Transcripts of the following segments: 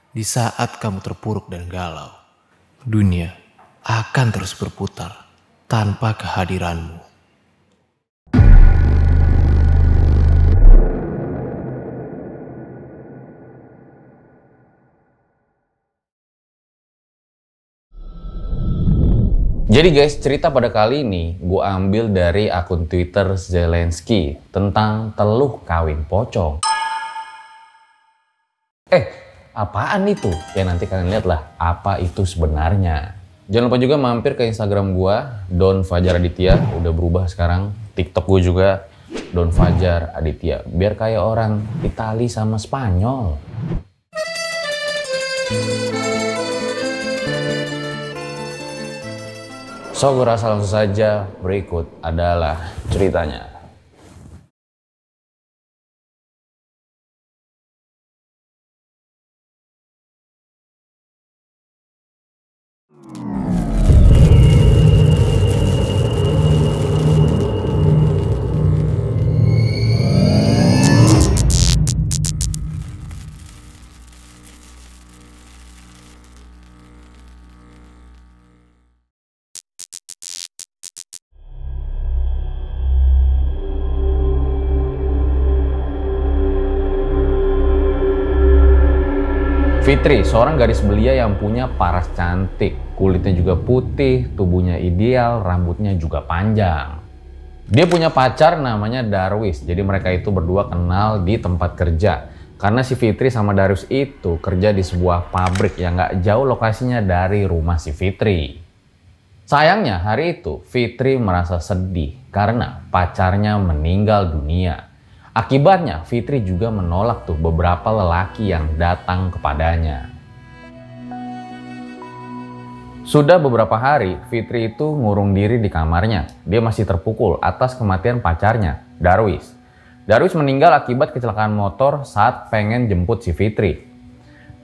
Di saat kamu terpuruk dan galau, dunia akan terus berputar tanpa kehadiranmu. Jadi guys, cerita pada kali ini gue ambil dari akun Twitter Zelensky tentang teluh kawin pocong. Apaan itu? Ya nanti kalian lihat lah apa itu sebenarnya. Jangan lupa juga mampir ke Instagram gue, Don Fajar Aditya. Udah berubah sekarang. TikTok gue juga, Don Fajar Aditya. Biar kayak orang Itali sama Spanyol. So, gue rasa langsung saja berikut adalah ceritanya. Fitri, seorang gadis belia yang punya paras cantik, kulitnya juga putih, tubuhnya ideal, rambutnya juga panjang. Dia punya pacar namanya Darwis, jadi mereka itu berdua kenal di tempat kerja. Karena si Fitri sama Darwis itu kerja di sebuah pabrik yang gak jauh lokasinya dari rumah si Fitri. Sayangnya hari itu Fitri merasa sedih karena pacarnya meninggal dunia. Akibatnya Fitri juga menolak tuh beberapa lelaki yang datang kepadanya. Sudah beberapa hari Fitri itu ngurung diri di kamarnya. Dia masih terpukul atas kematian pacarnya, Darwis. Darwis meninggal akibat kecelakaan motor saat pengen jemput si Fitri.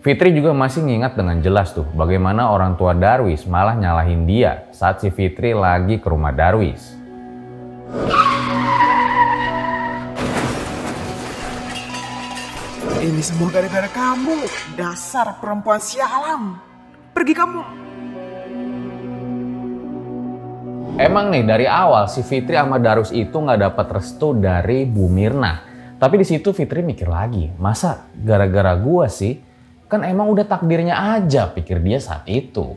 Fitri juga masih ngingat dengan jelas tuh bagaimana orang tua Darwis malah nyalahin dia saat si Fitri lagi ke rumah Darwis. Ini semua gara-gara kamu, dasar perempuan sialan. Pergi kamu. Emang nih dari awal si Fitri sama Darwis itu nggak dapat restu dari Bu Mirna. Tapi di situ Fitri mikir lagi, masa gara-gara gua sih? Kan emang udah takdirnya aja, pikir dia saat itu.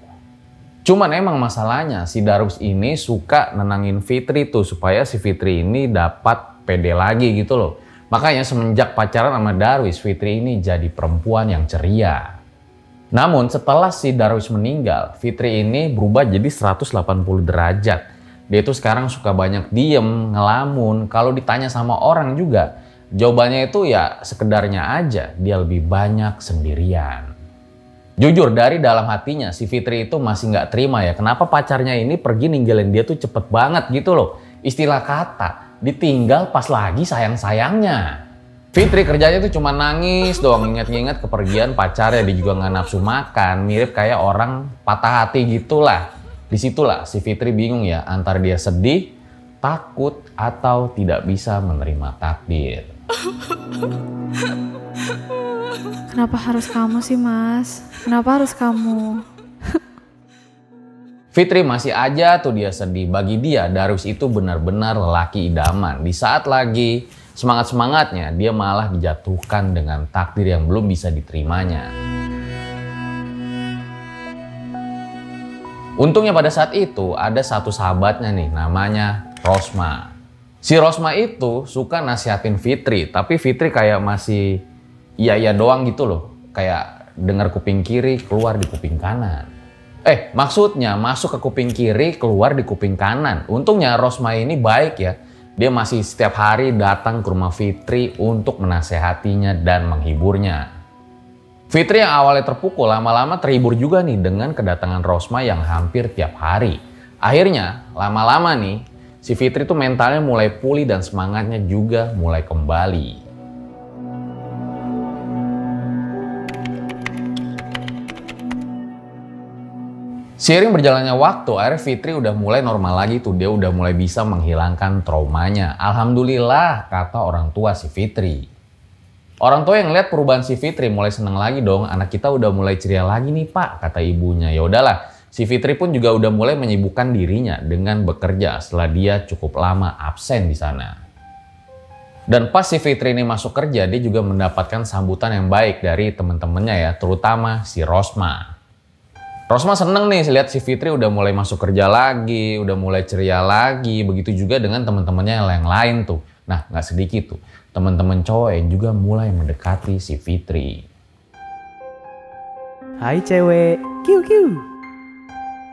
Cuman emang masalahnya si Darwis ini suka nenangin Fitri tuh supaya si Fitri ini dapat pede lagi gitu loh. Makanya semenjak pacaran sama Darwis, Fitri ini jadi perempuan yang ceria. Namun setelah si Darwis meninggal, Fitri ini berubah jadi 180 derajat. Dia tuh sekarang suka banyak diem, ngelamun. Kalau ditanya sama orang juga, jawabannya itu ya sekedarnya aja. Dia lebih banyak sendirian. Jujur dari dalam hatinya si Fitri itu masih nggak terima ya. Kenapa pacarnya ini pergi ninggalin dia tuh cepet banget gitu loh. Istilah kata, ditinggal pas lagi sayang-sayangnya. Fitri kerjanya tuh cuma nangis doang, inget-inget kepergian pacarnya. Dia juga nggak nafsu makan, mirip kayak orang patah hati gitulah. Disitulah si Fitri bingung ya, antara dia sedih, takut, atau tidak bisa menerima takdir. Kenapa harus kamu sih, Mas? Kenapa harus kamu? Fitri masih aja tuh dia sedih. Bagi dia, Darwis itu benar-benar lelaki idaman. Di saat lagi semangat-semangatnya, dia malah dijatuhkan dengan takdir yang belum bisa diterimanya. Untungnya pada saat itu ada satu sahabatnya nih, namanya Rosma. Si Rosma itu suka nasihatin Fitri, tapi Fitri kayak masih iya-iya doang gitu loh. Kayak dengar kuping kiri, keluar di kuping kanan. Maksudnya masuk ke kuping kiri, keluar di kuping kanan. Untungnya Rosma ini baik ya. Dia masih setiap hari datang ke rumah Fitri untuk menasehatinya dan menghiburnya. Fitri yang awalnya terpukul lama-lama terhibur juga nih dengan kedatangan Rosma yang hampir tiap hari. Akhirnya lama-lama nih si Fitri tuh mentalnya mulai pulih dan semangatnya juga mulai kembali. Seiring berjalannya waktu, akhirnya Fitri udah mulai normal lagi tuh. Dia udah mulai bisa menghilangkan traumanya. Alhamdulillah, kata orang tua si Fitri. Orang tua yang lihat perubahan si Fitri mulai seneng lagi dong. Anak kita udah mulai ceria lagi nih Pak, kata ibunya. Ya udahlah, si Fitri pun juga udah mulai menyibukkan dirinya dengan bekerja setelah dia cukup lama absen di sana. Dan pas si Fitri ini masuk kerja, dia juga mendapatkan sambutan yang baik dari teman-temannya ya, terutama si Rosma. Rosma seneng nih lihat si Fitri udah mulai masuk kerja lagi, udah mulai ceria lagi. Begitu juga dengan teman-temannya yang lain tuh. Nah, nggak sedikit tuh teman-teman cowok yang juga mulai mendekati si Fitri. Hai cewek, kiu kiu.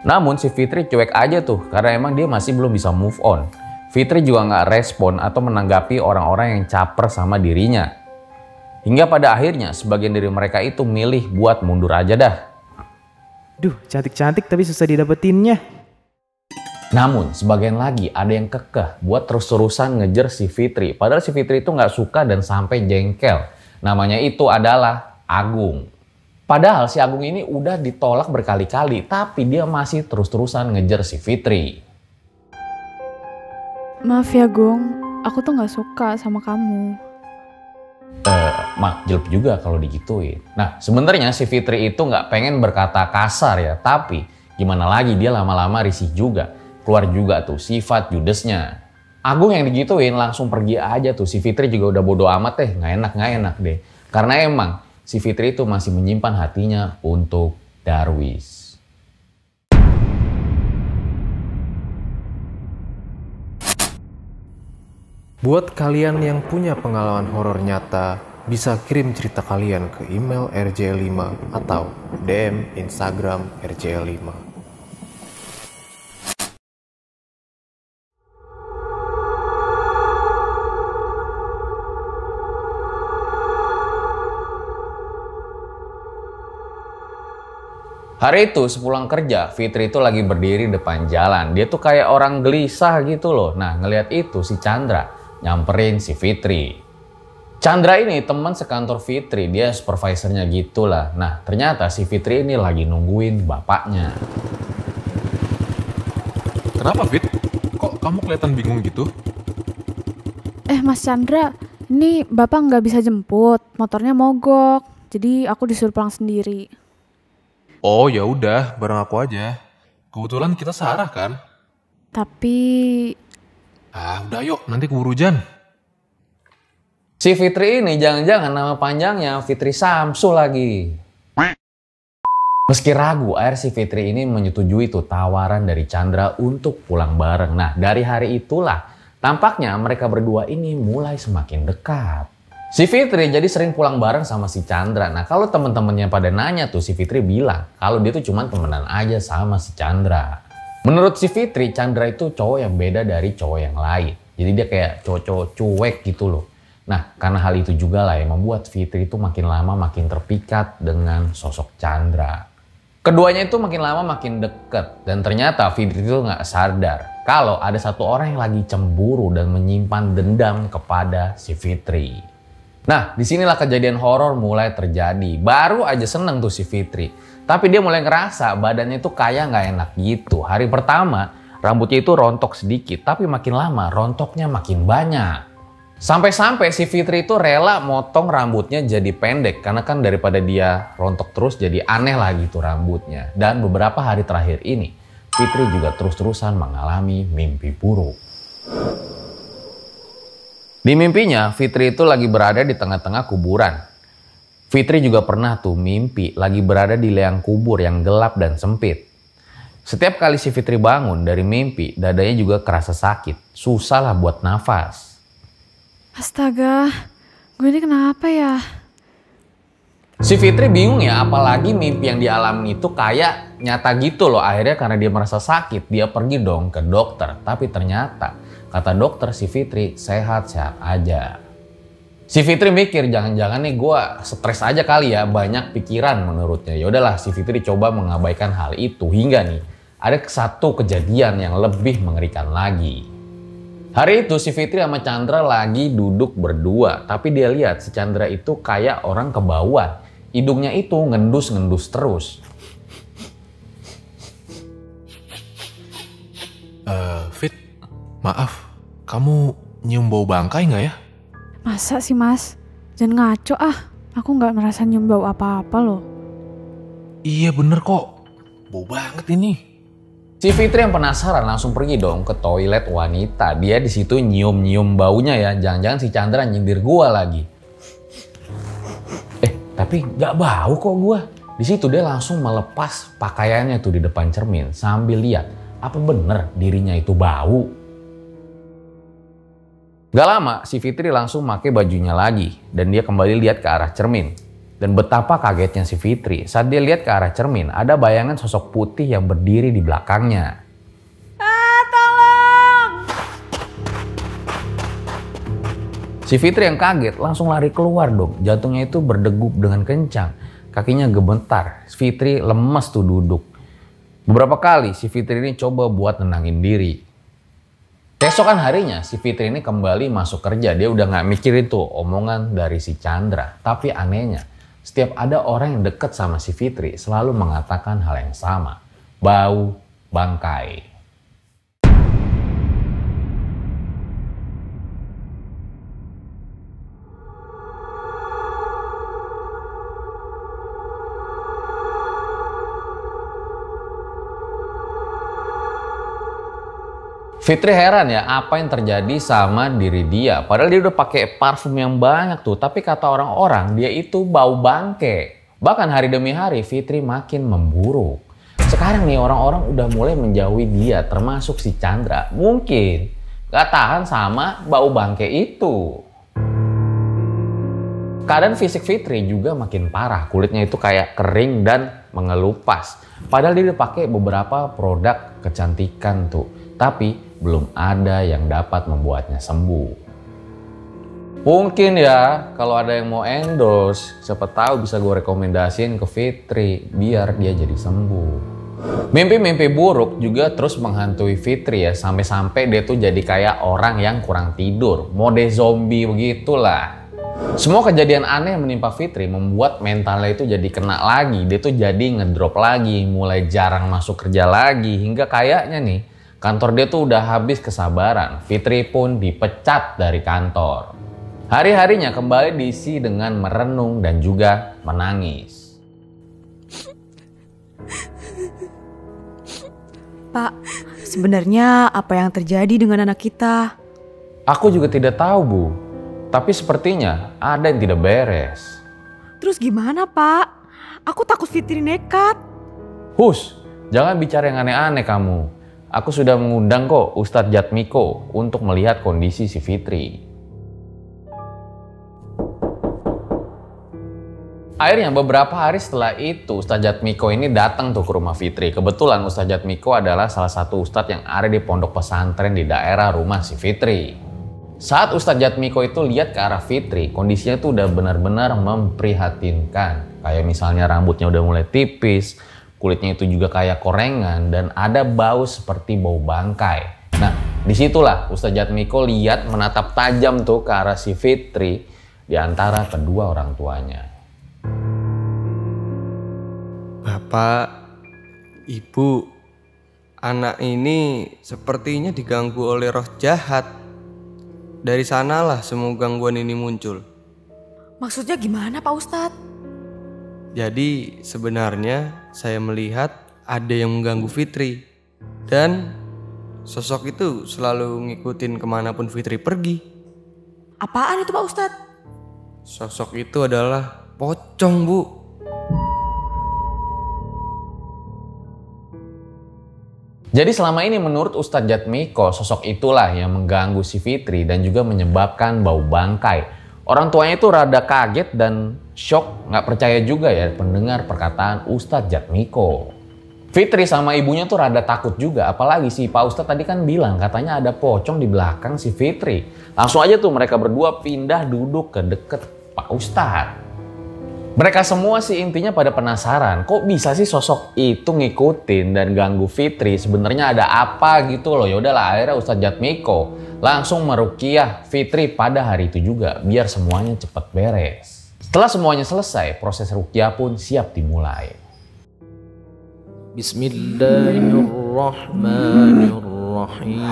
Namun si Fitri cuek aja tuh karena emang dia masih belum bisa move on. Fitri juga nggak respon atau menanggapi orang-orang yang caper sama dirinya. Hingga pada akhirnya sebagian dari mereka itu milih buat mundur aja dah. Duh, cantik-cantik tapi susah didapetinnya. Namun sebagian lagi ada yang kekeh buat terus-terusan ngejar si Fitri. Padahal si Fitri itu nggak suka dan sampai jengkel. Namanya itu adalah Agung. Padahal si Agung ini udah ditolak berkali-kali, tapi dia masih terus-terusan ngejar si Fitri. Maaf ya Gung, aku tuh gak suka sama kamu. Jelek juga kalau digituin. Nah sebenarnya si Fitri itu nggak pengen berkata kasar ya, tapi gimana lagi dia lama-lama risih juga. Keluar juga tuh sifat judesnya. Agung yang digituin langsung pergi aja tuh. Si Fitri juga udah bodo amat deh, nggak enak deh. Karena emang si Fitri itu masih menyimpan hatinya untuk Darwis. Buat kalian yang punya pengalaman horor nyata, bisa kirim cerita kalian ke email rjl5 atau DM Instagram rjl5. Hari itu sepulang kerja, Fitri itu lagi berdiri depan jalan. Dia tuh kayak orang gelisah gitu loh. Nah ngelihat itu si Chandra nyamperin si Fitri. Chandra ini teman sekantor Fitri, dia supervisornya gitulah. Nah ternyata si Fitri ini lagi nungguin bapaknya. Kenapa Fit? Kok kamu kelihatan bingung gitu? Mas Chandra, ini bapak nggak bisa jemput, motornya mogok. Jadi aku disuruh pulang sendiri. Oh ya udah, bareng aku aja. Kebetulan kita searah kan? Tapi... Udah yuk, nanti keburu hujan. Si Fitri ini jangan-jangan nama panjangnya Fitri Samsu lagi. Meski ragu, akhirnya si Fitri ini menyetujui tuh tawaran dari Chandra untuk pulang bareng. Nah dari hari itulah tampaknya mereka berdua ini mulai semakin dekat. Si Fitri jadi sering pulang bareng sama si Chandra. Nah kalau temen-temennya pada nanya tuh si Fitri bilang kalau dia tuh cuma temenan aja sama si Chandra. Menurut si Fitri, Chandra itu cowok yang beda dari cowok yang lain. Jadi dia kayak cowok-cowok cuek gitu loh. Nah karena hal itu juga lah yang membuat Fitri itu makin lama makin terpikat dengan sosok Chandra. Keduanya itu makin lama makin deket. Dan ternyata Fitri itu nggak sadar kalau ada satu orang yang lagi cemburu dan menyimpan dendam kepada si Fitri. Nah, disinilah kejadian horor mulai terjadi. Baru aja seneng tuh si Fitri. Tapi dia mulai ngerasa badannya itu kayak nggak enak gitu. Hari pertama, rambutnya itu rontok sedikit. Tapi makin lama, rontoknya makin banyak. Sampai-sampai si Fitri itu rela motong rambutnya jadi pendek. Karena kan daripada dia rontok terus jadi aneh lah gitu rambutnya. Dan beberapa hari terakhir ini, Fitri juga terus-terusan mengalami mimpi buruk. Di mimpinya, Fitri itu lagi berada di tengah-tengah kuburan. Fitri juga pernah tuh mimpi lagi berada di liang kubur yang gelap dan sempit. Setiap kali si Fitri bangun dari mimpi, dadanya juga kerasa sakit. Susah lah buat nafas. Astaga, gue ini kenapa ya? Si Fitri bingung ya, apalagi mimpi yang dialami itu kayak nyata gitu loh. Akhirnya karena dia merasa sakit, dia pergi dong ke dokter. Tapi ternyata kata dokter si Fitri sehat-sehat aja. Si Fitri mikir jangan-jangan nih gue stres aja kali ya, banyak pikiran menurutnya. Ya udahlah si Fitri coba mengabaikan hal itu hingga nih ada satu kejadian yang lebih mengerikan lagi. Hari itu si Fitri sama Chandra lagi duduk berdua, tapi dia lihat si Chandra itu kayak orang kebauan. Hidungnya itu ngendus-ngendus terus. Fit, maaf, kamu nyium bau bangkai nggak ya? Masa sih mas? Jangan ngaco ah, aku nggak merasa nyium bau apa-apa loh. Iya bener kok. Bau banget ini. Si Fitri yang penasaran langsung pergi dong ke toilet wanita. Dia di situ nyium-nyium baunya ya. Jangan-jangan si Chandra nyindir gua lagi. Tapi nggak bau kok gua. Di situ dia langsung melepas pakaiannya tuh di depan cermin sambil lihat apa bener dirinya itu bau. Gak lama si Fitri langsung pakai bajunya lagi dan dia kembali lihat ke arah cermin. Dan betapa kagetnya si Fitri saat dia lihat ke arah cermin ada bayangan sosok putih yang berdiri di belakangnya. Tolong! Si Fitri yang kaget langsung lari keluar dong. Jantungnya itu berdegup dengan kencang. Kakinya gemetar. Fitri lemes tuh duduk. Beberapa kali si Fitri ini coba buat nenangin diri. Keesokan harinya si Fitri ini kembali masuk kerja. Dia udah gak mikirin tuh omongan dari si Chandra. Tapi anehnya setiap ada orang yang deket sama si Fitri selalu mengatakan hal yang sama. Bau bangkai. Fitri heran ya apa yang terjadi sama diri dia. Padahal dia udah pakai parfum yang banyak tuh. Tapi kata orang-orang dia itu bau bangke. Bahkan hari demi hari Fitri makin memburuk. Sekarang nih orang-orang udah mulai menjauhi dia termasuk si Chandra. Mungkin gak tahan sama bau bangke itu. Keadaan fisik Fitri juga makin parah. Kulitnya itu kayak kering dan mengelupas. Padahal dia udah pakai beberapa produk kecantikan tuh. Tapi belum ada yang dapat membuatnya sembuh. Mungkin ya kalau ada yang mau endorse, siapa tahu bisa gue rekomendasiin ke Fitri biar dia jadi sembuh. Mimpi-mimpi buruk juga terus menghantui Fitri ya, sampai-sampai dia tuh jadi kayak orang yang kurang tidur, mode zombie begitulah. Semua kejadian aneh yang menimpa Fitri membuat mentalnya itu jadi kena lagi. Dia tuh jadi ngedrop lagi, mulai jarang masuk kerja lagi, hingga kayaknya nih kantor dia tuh udah habis kesabaran. Fitri pun dipecat dari kantor. Hari-harinya kembali diisi dengan merenung dan juga menangis. Pak, sebenarnya apa yang terjadi dengan anak kita? Aku juga tidak tahu, Bu. Tapi sepertinya ada yang tidak beres. Terus gimana, Pak? Aku takut Fitri nekat. Hus, jangan bicara yang aneh-aneh kamu. Aku sudah mengundang kok Ustadz Jatmiko untuk melihat kondisi si Fitri. Akhirnya beberapa hari setelah itu Ustadz Jatmiko ini datang tuh ke rumah Fitri. Kebetulan Ustadz Jatmiko adalah salah satu ustadz yang ada di pondok pesantren di daerah rumah si Fitri. Saat Ustadz Jatmiko itu lihat ke arah Fitri, kondisinya tuh udah benar-benar memprihatinkan. Kayak misalnya rambutnya udah mulai tipis, kulitnya itu juga kayak korengan, dan ada bau seperti bau bangkai. Nah, disitulah Ustadz Jatmiko lihat menatap tajam tuh ke arah si Fitri di antara kedua orang tuanya. Bapak, Ibu, anak ini sepertinya diganggu oleh roh jahat. Dari sanalah semua gangguan ini muncul. Maksudnya gimana, Pak Ustadz? Jadi sebenarnya saya melihat ada yang mengganggu Fitri. Dan sosok itu selalu ngikutin kemanapun Fitri pergi. Apaan itu, Pak Ustadz? Sosok itu adalah pocong, Bu. Jadi selama ini menurut Ustadz Jatmiko, sosok itulah yang mengganggu si Fitri dan juga menyebabkan bau bangkai. Orang tuanya itu rada kaget dan shock, nggak percaya juga ya pendengar perkataan Ustadz Jatmiko. Fitri sama ibunya tuh rada takut juga, apalagi si Pak Ustadz tadi kan bilang katanya ada pocong di belakang si Fitri. Langsung aja tuh mereka berdua pindah duduk ke deket Pak Ustadz. Mereka semua sih intinya pada penasaran, kok bisa sih sosok itu ngikutin dan ganggu Fitri? Sebenarnya ada apa gitu loh. Ya udahlah, akhirnya Ustadz Jatmiko langsung meruqyah Fitri pada hari itu juga biar semuanya cepat beres. Setelah semuanya selesai, proses ruqyah pun siap dimulai. Bismillahirrahmanirrahim.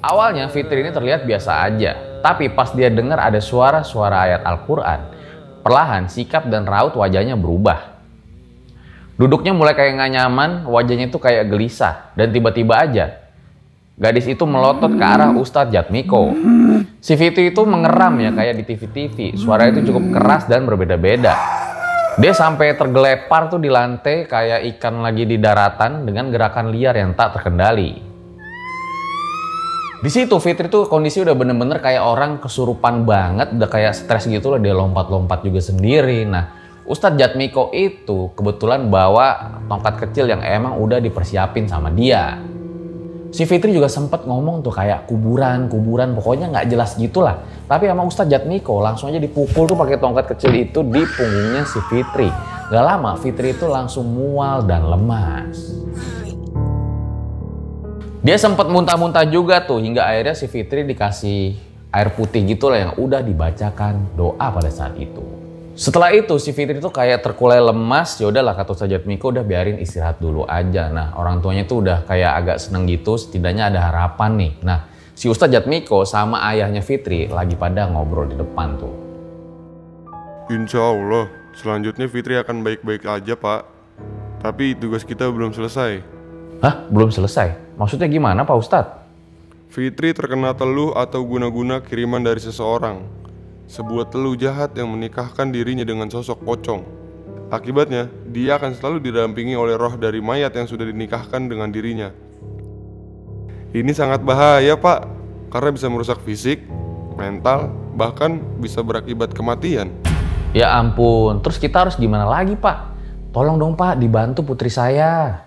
Awalnya Fitri ini terlihat biasa aja, tapi pas dia dengar ada suara-suara ayat Al-Quran, perlahan sikap dan raut wajahnya berubah. Duduknya mulai kayak gak nyaman, wajahnya itu kayak gelisah, dan tiba-tiba aja gadis itu melotot ke arah Ustadz Jatmiko. Si Fitri itu mengeram ya kayak di TV-TV, suara itu cukup keras dan berbeda-beda. Dia sampai tergelepar tuh di lantai kayak ikan lagi di daratan dengan gerakan liar yang tak terkendali. Di situ Fitri tuh kondisi udah bener-bener kayak orang kesurupan banget, udah kayak stres gitu loh, dia lompat-lompat juga sendiri. Nah, Ustadz Jatmiko itu kebetulan bawa tongkat kecil yang emang udah dipersiapin sama dia. Si Fitri juga sempet ngomong tuh kayak kuburan, pokoknya nggak jelas gitulah. Tapi sama Ustadz Jatmiko langsung aja dipukul tuh pakai tongkat kecil itu di punggungnya si Fitri. Gak lama Fitri itu langsung mual dan lemas. Dia sempat muntah-muntah juga tuh hingga akhirnya si Fitri dikasih air putih gitu lah yang udah dibacakan doa pada saat itu. Setelah itu si Fitri tuh kayak terkulai lemas, ya udahlah kata Ustadz Jatmiko udah biarin istirahat dulu aja. Nah, orang tuanya tuh udah kayak agak seneng gitu, setidaknya ada harapan nih. Nah, si Ustadz Jatmiko sama ayahnya Fitri lagi pada ngobrol di depan tuh. Insya Allah, selanjutnya Fitri akan baik-baik aja, Pak. Tapi tugas kita belum selesai. Hah? Belum selesai? Maksudnya gimana Pak Ustadz? Fitri terkena teluh atau guna-guna kiriman dari seseorang. Sebuah teluh jahat yang menikahkan dirinya dengan sosok pocong. Akibatnya, dia akan selalu didampingi oleh roh dari mayat yang sudah dinikahkan dengan dirinya. Ini sangat bahaya, Pak, karena bisa merusak fisik, mental, bahkan bisa berakibat kematian. Ya ampun, terus kita harus gimana lagi Pak? Tolong dong Pak, dibantu putri saya.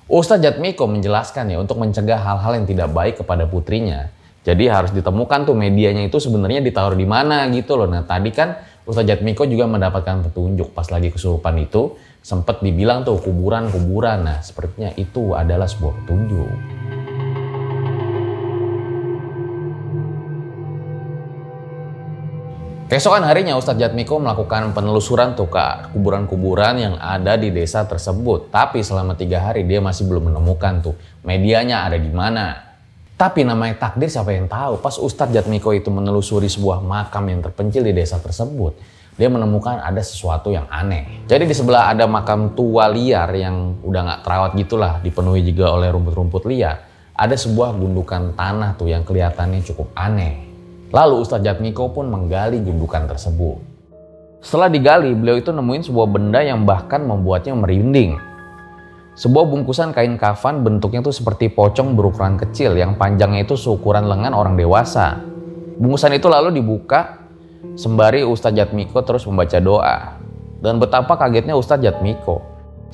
Ustadz Jatmiko menjelaskan ya untuk mencegah hal-hal yang tidak baik kepada putrinya. Jadi harus ditemukan tuh medianya itu sebenarnya ditaruh di mana gitu loh. Nah tadi kan Ustadz Jatmiko juga mendapatkan petunjuk pas lagi kesurupan itu. Sempat dibilang tuh kuburan-kuburan. Nah sepertinya itu adalah sebuah petunjuk. Keesokan harinya Ustadz Jatmiko melakukan penelusuran tuh ke kuburan-kuburan yang ada di desa tersebut. Tapi selama 3 hari dia masih belum menemukan tuh medianya ada di mana. Tapi namanya takdir siapa yang tahu. Pas Ustadz Jatmiko itu menelusuri sebuah makam yang terpencil di desa tersebut, dia menemukan ada sesuatu yang aneh. Jadi di sebelah ada makam tua liar yang udah nggak terawat gitulah, dipenuhi juga oleh rumput-rumput liar. Ada sebuah gundukan tanah tuh yang kelihatannya cukup aneh. Lalu Ustadz Jatmiko pun menggali gundukan tersebut. Setelah digali, beliau itu nemuin sebuah benda yang bahkan membuatnya merinding. Sebuah bungkusan kain kafan bentuknya tuh seperti pocong berukuran kecil yang panjangnya itu seukuran lengan orang dewasa. Bungkusan itu lalu dibuka sembari Ustadz Jatmiko terus membaca doa. Dan betapa kagetnya Ustadz Jatmiko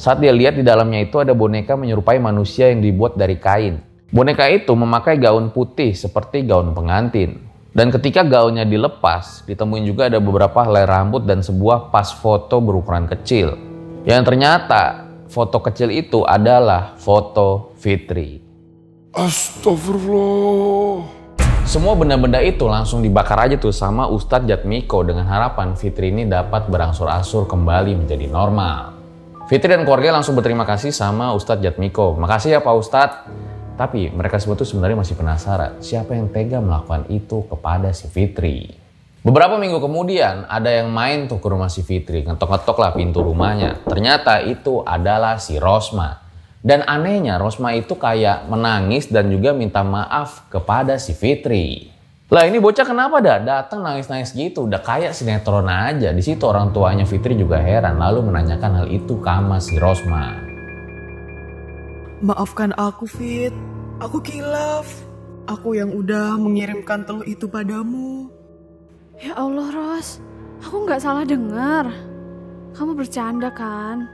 saat dia lihat di dalamnya itu ada boneka menyerupai manusia yang dibuat dari kain. Boneka itu memakai gaun putih seperti gaun pengantin. Dan ketika gaunnya dilepas, ditemuin juga ada beberapa helai rambut dan sebuah pas foto berukuran kecil. Yang ternyata foto kecil itu adalah foto Fitri. Astagfirullah. Semua benda-benda itu langsung dibakar aja tuh sama Ustadz Jatmiko dengan harapan Fitri ini dapat berangsur-angsur kembali menjadi normal. Fitri dan keluarga langsung berterima kasih sama Ustadz Jatmiko. Makasih ya Pak Ustadz. Tapi mereka semua tuh sebenarnya masih penasaran siapa yang tega melakukan itu kepada si Fitri. Beberapa minggu kemudian ada yang main tuh ke rumah si Fitri, ngetok-ngetok lah pintu rumahnya. Ternyata itu adalah si Rosma. Dan anehnya Rosma itu kayak menangis dan juga minta maaf kepada si Fitri. Lah ini bocah kenapa dah datang nangis-nangis gitu, udah kayak sinetron aja. Di situ orang tuanya Fitri juga heran lalu menanyakan hal itu ke sama si Rosma. Maafkan aku, Fit. Aku kilaf. Aku yang udah mengirimkan teluh itu padamu. Ya Allah, Ros. Aku nggak salah dengar. Kamu bercanda kan?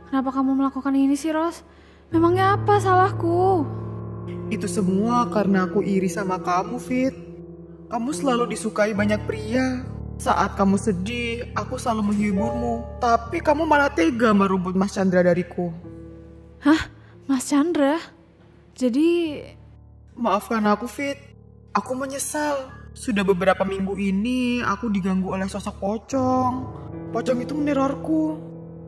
Kenapa kamu melakukan ini sih, Ros? Memangnya apa salahku? Itu semua karena aku iri sama kamu, Fit. Kamu selalu disukai banyak pria. Saat kamu sedih, aku selalu menghiburmu. Tapi kamu malah tega merebut Mas Chandra dariku. Hah? Mas Chandra? Jadi... Maafkan aku, Fit. Aku menyesal. Sudah beberapa minggu ini aku diganggu oleh sosok pocong. Pocong itu menerorku.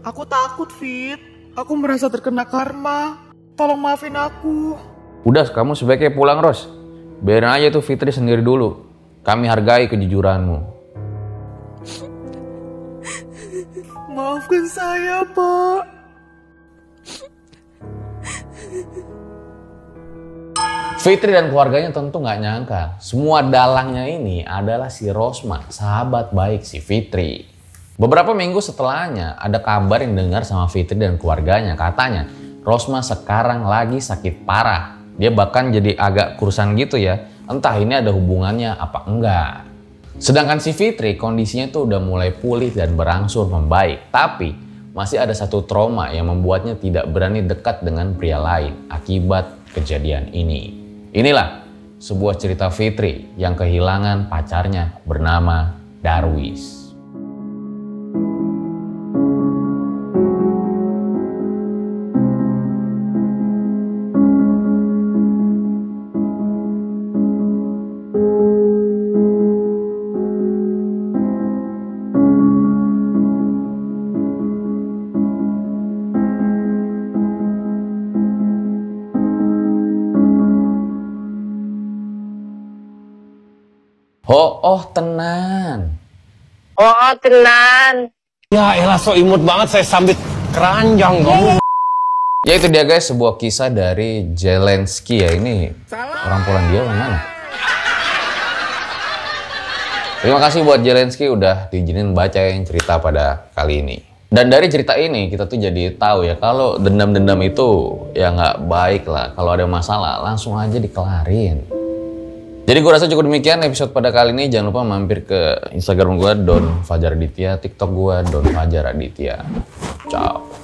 Aku takut, Fit. Aku merasa terkena karma. Tolong maafin aku. Udah, kamu sebaiknya pulang, Ros. Biarin aja tuh Fitri sendiri dulu. Kami hargai kejujuranmu. Maafkan saya, Pak. Fitri dan keluarganya tentu nggak nyangka semua dalangnya ini adalah si Rosma, sahabat baik si Fitri. Beberapa minggu setelahnya ada kabar yang dengar sama Fitri dan keluarganya. Katanya Rosma sekarang lagi sakit parah. Dia bahkan jadi agak kurusan gitu ya. Entah ini ada hubungannya apa enggak. Sedangkan si Fitri kondisinya tuh udah mulai pulih dan berangsur membaik. Tapi masih ada satu trauma yang membuatnya tidak berani dekat dengan pria lain akibat kejadian ini. Inilah sebuah cerita Fitri yang kehilangan pacarnya bernama Darwis. Oh tenan. Oh tenan. Ya elah so imut banget saya sambit keranjang kamu. Ya itu dia guys, sebuah kisah dari Zelensky ya. Ini orang Polandia orang mana? Terima kasih buat Zelensky udah diizinin bacain cerita pada kali ini. Dan dari cerita ini kita tuh jadi tahu ya kalau dendam-dendam itu ya nggak baik lah. Kalau ada masalah langsung aja dikelarin. Jadi gue rasa cukup demikian episode pada kali ini. Jangan lupa mampir ke Instagram gue Don Fajar Aditya, TikTok gue Don Fajar Aditya. Ciao.